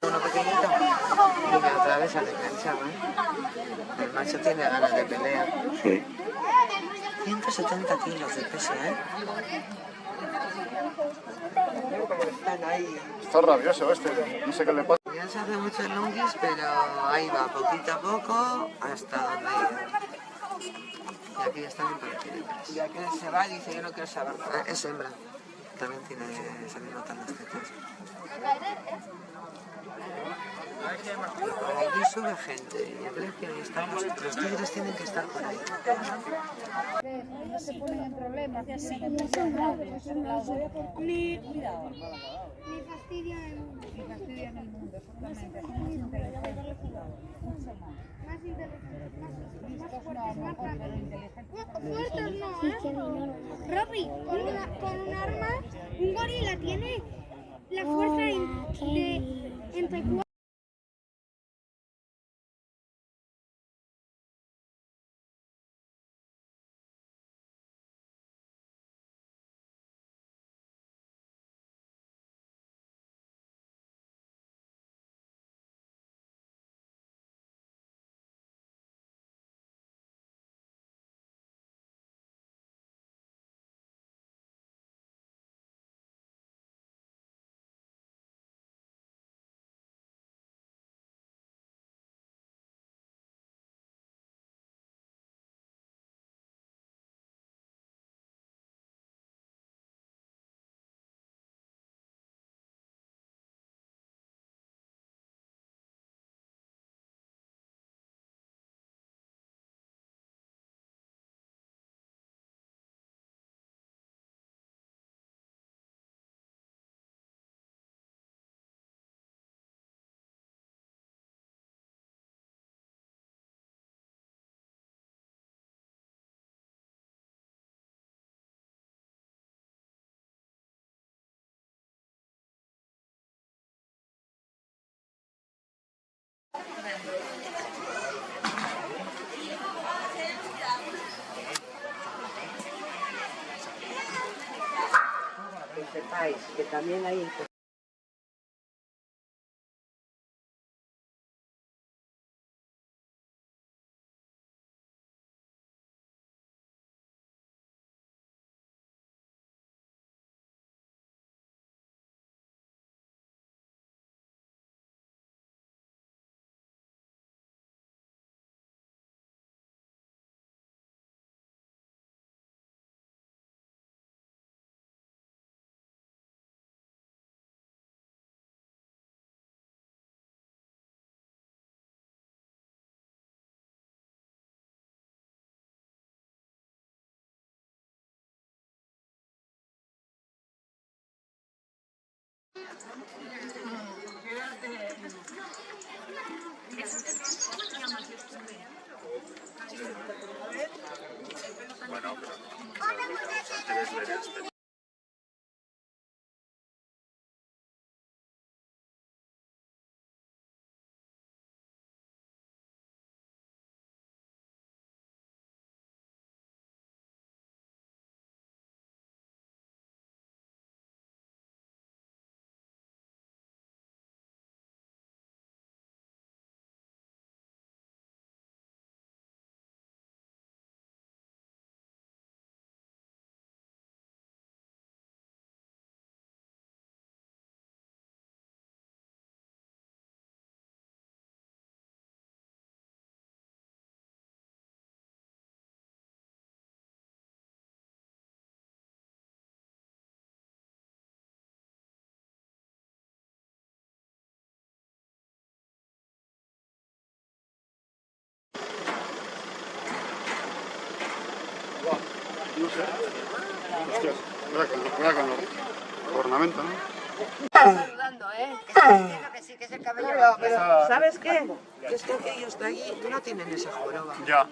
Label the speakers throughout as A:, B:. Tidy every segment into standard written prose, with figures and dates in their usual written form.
A: Uno pequeñito y la otra vez se le enganchaba. El macho tiene ganas de pelear.
B: Sí.
A: 170 kilos de peso, ¿eh? Están ahí.
B: Está rabioso este, no sé qué le pasa.
A: Ya se hace muchos longis, pero ahí va, poquito a poco, hasta donde llega. Y aquí está bien parecido. Y aquí se va y dice, yo no quiero saber nada. Es hembra. También tiene, se le notan las tetas. Allí sube gente. Yo creo que hoy están los tigres tienen que estar por ahí.
C: No se ponen en problemas, ni fastidian el mundo. Ni fastidian el mundo, exactamente. Son más inteligentes. Mucho más. Más inteligentes, más fuertes, más rápidos. Fuertes no, ¿eh? Robbie, con un arma, un gorila tiene la fuerza de entre 4.
A: Que sepáis que también hay
B: No sé. Hostias, voy con los ornamentos, ¿no?
A: saludando, ¿eh? Que sí, que es el cabello. Pero, ¿sabes qué? Que es que aquellos de allí no tienen esa joroba.
B: Ya.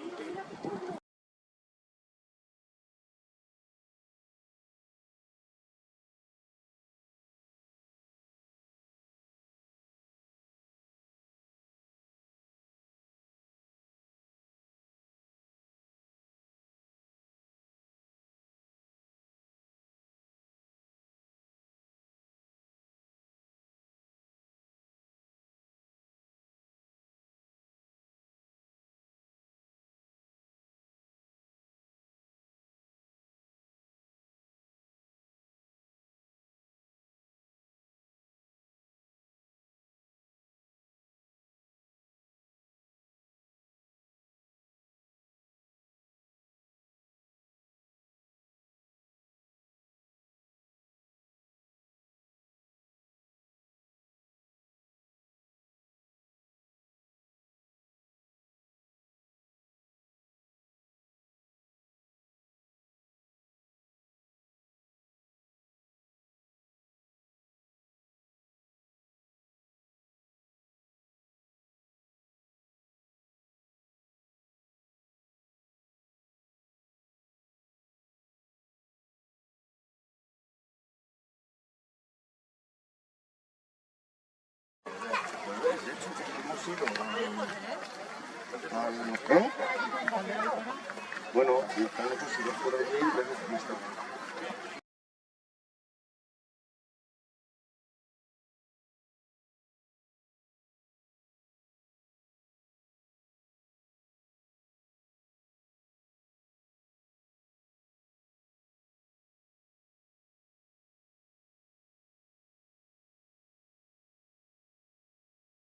D: ido ¿eh? Bueno, están los idos por allí y les